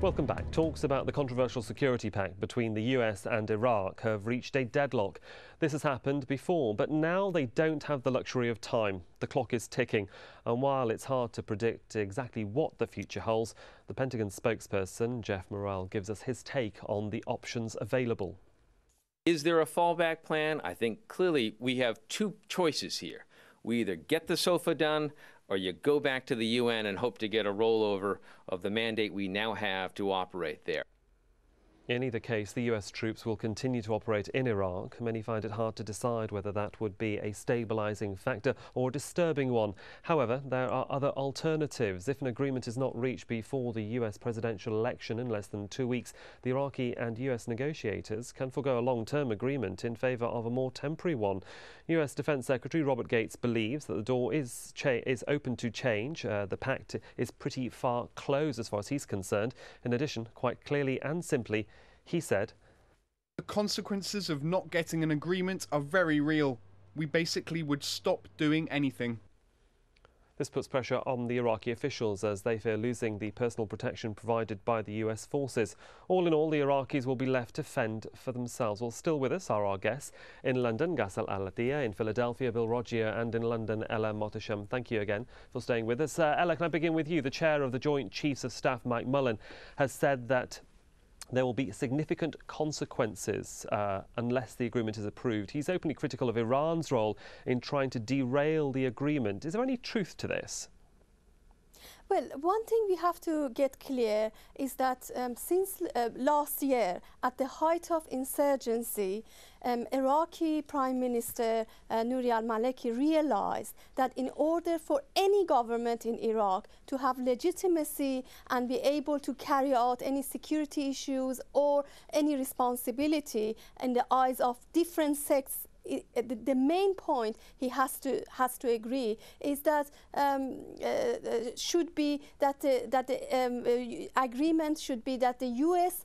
Welcome back. Talks about the controversial security pact between the US and Iraq have reached a deadlock. This has happened before, but now they don't have the luxury of time. The clock is ticking, and while it's hard to predict exactly what the future holds, the Pentagon spokesperson, Jeff Morrell, gives us his take on the options available. Is there a fallback plan? I think clearly we have two choices here. We either get the SOFA done, or you go back to the UN and hope to get a rollover of the mandate we now have to operate there. In either case, the US troops will continue to operate in Iraq. Many find it hard to decide whether that would be a stabilising factor or a disturbing one. However, there are other alternatives. If an agreement is not reached before the US presidential election in less than 2 weeks, the Iraqi and US negotiators can forgo a long-term agreement in favour of a more temporary one. US Defence Secretary Robert Gates believes that the door is open to change. The pact is pretty far closed as far as he's concerned. In addition, quite clearly and simply, he said, "The consequences of not getting an agreement are very real. We basically would stop doing anything." This puts pressure on the Iraqi officials as they fear losing the personal protection provided by the US forces. All in all, the Iraqis will be left to fend for themselves. Well, still with us are our guests in London, Ghassan Al-Atiyah, in Philadelphia, Bill Rogier, and in London, Ella Mohtasham. Thank you again for staying with us. Ella, can I begin with you? The chair of the Joint Chiefs of Staff, Mike Mullen, has said that there will be significant consequences unless the agreement is approved. He's openly critical of Iran's role in trying to derail the agreement. Is there any truth to this? Well, one thing we have to get clear is that since last year, at the height of insurgency, Iraqi Prime Minister Nouri al-Maliki realized that in order for any government in Iraq to have legitimacy and be able to carry out any security issues or any responsibility in the eyes of different sects, the main point he has to agree is that should be that the agreement should be that the U.S.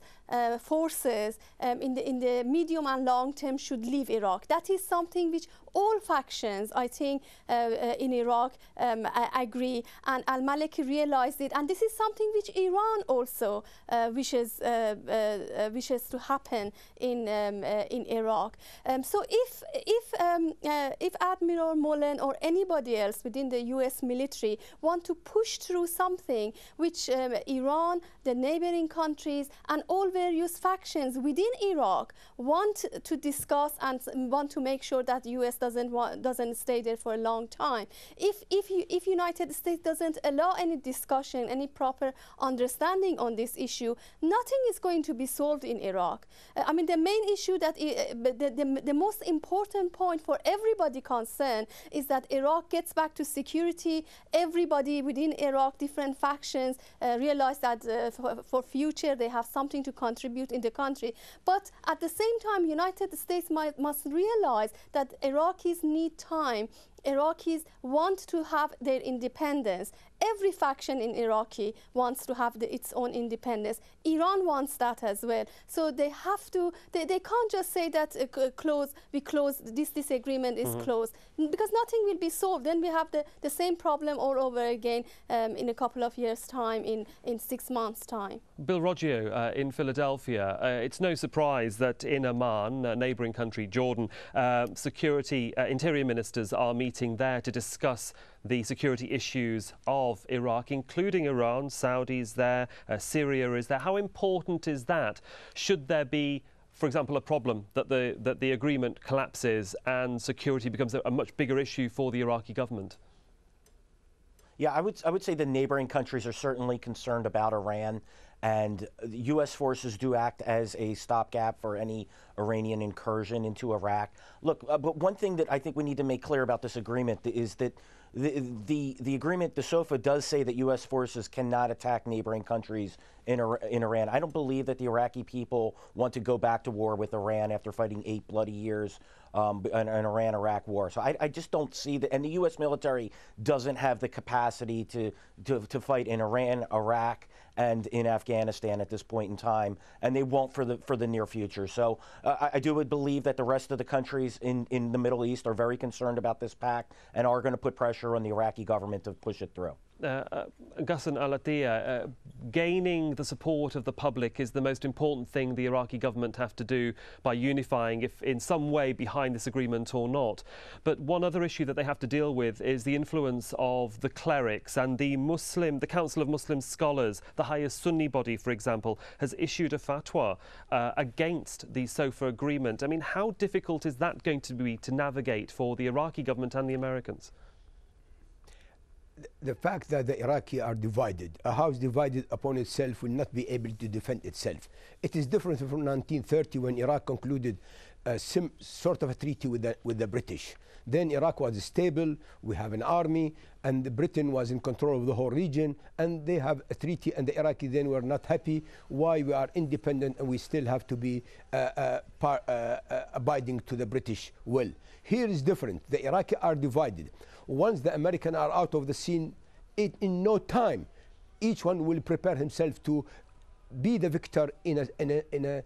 Forces in the medium and long term should leave Iraq. That is something which all factions, I think, in Iraq agree, and al-Maliki realized it, and this is something which Iran also wishes to happen in Iraq. So if Admiral Mullen or anybody else within the U.S. military want to push through something which Iran, the neighboring countries, and all various factions within Iraq want to discuss and want to make sure that the U.S. doesn't stay there for a long time. If United States doesn't allow any discussion, any proper understanding on this issue, nothing is going to be solved in Iraq. I mean, the main issue that the most important point for everybody concerned is that Iraq gets back to security. Everybody within Iraq, different factions, realize that for future they have something to contribute in the country. But at the same time, United States must realize that Iraqis need time. Iraqis want to have their independence. Every faction in Iraqi wants to have its own independence. Iran wants that as well. So they have to, they can't just say that this agreement is closed, because nothing will be solved. Then we have the same problem all over again in a couple of years' time, in 6 months' time. Bill Rogier, in Philadelphia, it's no surprise that in Amman, a neighbouring country, Jordan, interior ministers are meeting there to discuss the security issues of Iraq, including Iran. Saudis there, Syria is there. How important is that? Should there be, for example, a problem that the agreement collapses and security becomes a much bigger issue for the Iraqi government? Yeah, I would say the neighboring countries are certainly concerned about Iran, and U.S. forces do act as a stopgap for any Iranian incursion into Iraq. Look, but one thing that I think we need to make clear about this agreement is that the agreement, the SOFA, does say that U.S. forces cannot attack neighboring countries in Iran. I don't believe that the Iraqi people want to go back to war with Iran after fighting 8 bloody years an Iran-Iraq war. So I just don't see that, and the U.S. military doesn't have the capacity to fight in Iran, Iraq, and in Afghanistan at this point in time, and they won't for the near future. So I do believe that the rest of the countries in the Middle East are very concerned about this pact and are going to put pressure on the Iraqi government to push it through. Ghassan Al-Attiyah, gaining the support of the public is the most important thing the Iraqi government have to do by unifying, if in some way behind this agreement or not. But one other issue that they have to deal with is the influence of the clerics, and the Council of Muslim Scholars, the highest Sunni body, for example, has issued a fatwa against the SOFA agreement. I mean, how difficult is that going to be to navigate for the Iraqi government and the Americans? The fact that the Iraqi are divided, a house divided upon itself will not be able to defend itself. It is different from 1930 when Iraq concluded sort of a treaty with the British. Then Iraq was stable, we have an army, and Britain was in control of the whole region, and they have a treaty, and the Iraqis then were not happy why we are independent and we still have to be abiding to the British will. Here is different. The Iraqi are divided. Once the Americans are out of the scene, in no time, each one will prepare himself to be the victor in an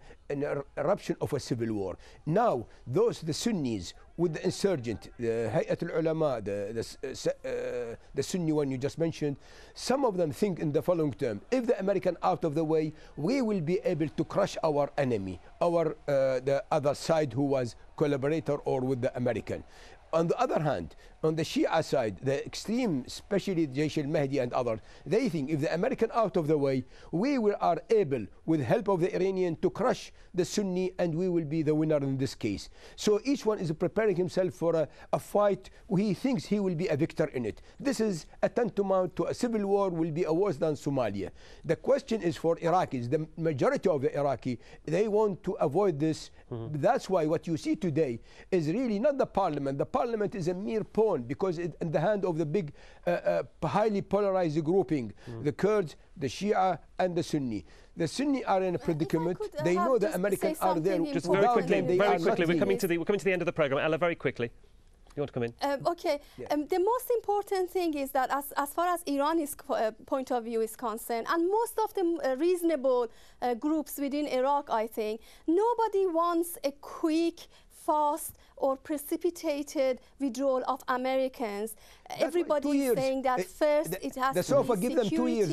eruption of a civil war. Now, the Sunnis with the insurgent, the Hayat al-Ulama, the Sunni one you just mentioned, some of them think in the following term: if the American out of the way, we will be able to crush our enemy, the other side who was collaborator or with the American. On the other hand, on the Shia side, the extreme, especially Jaish al-Mahdi and others, they think if the American out of the way, we are able, with the help of the Iranian, to crush the Sunni, and we will be the winner in this case. So each one is preparing himself for a fight. He thinks he will be a victor in it. This is a tantamount to a civil war, will be a worse than Somalia. The question is for Iraqis, the majority of the Iraqi, they want to avoid this. That's why what you see today is really not the parliament. The parliament is a mere pawn, because it's in the hand of the big, highly polarized grouping, the Kurds, the Shia, and the Sunni. The Sunni are in a predicament. They know the Americans are there. Just very quickly, we're coming to the end of the program. Ella, very quickly. You want to come in? Okay. Yeah. The most important thing is that as far as Iran's point of view is concerned, and most of the reasonable groups within Iraq, I think, nobody wants a quick, fast or precipitated withdrawal of Americans. Everybody is saying that first it has to be give them 2 years,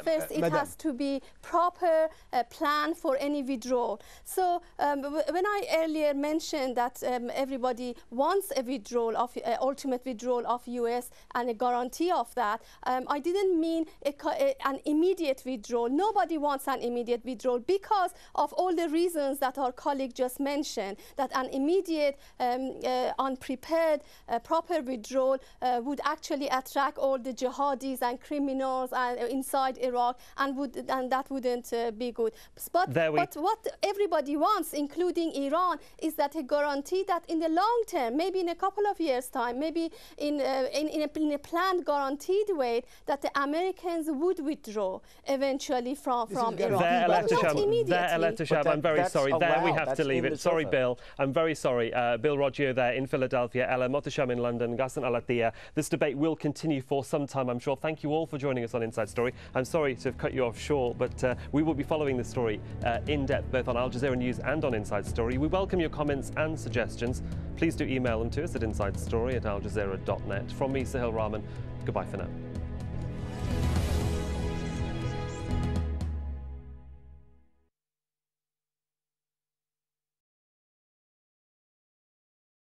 first it has to be proper plan for any withdrawal. So when I earlier mentioned that everybody wants a withdrawal of ultimate withdrawal of US and a guarantee of that, I didn't mean an immediate withdrawal. Nobody wants an immediate withdrawal because of all the reasons that our colleague just mentioned, that an immediate unprepared proper withdrawal would actually attract all the jihadis and criminals inside Iraq, and that wouldn't be good. But what everybody wants, including Iran, is that a guarantee that in the long term, maybe in a couple of years' time, maybe in a planned, guaranteed way, that the Americans would withdraw eventually from Iraq. I'm very sorry. There we have to leave it. Sorry, Bill. I'm very sorry. Bill Roggio there in Philadelphia, Ella Mohtasham in London, Ghassan Al-Attiyah. This debate will continue for some time, I'm sure. Thank you all for joining us on Inside Story. I'm sorry to have cut you off short, but we will be following this story in depth, both on Al Jazeera News and on Inside Story. We welcome your comments and suggestions. Please do email them to us at insidestory@aljazeera.net. From me, Sahil Rahman, goodbye for now.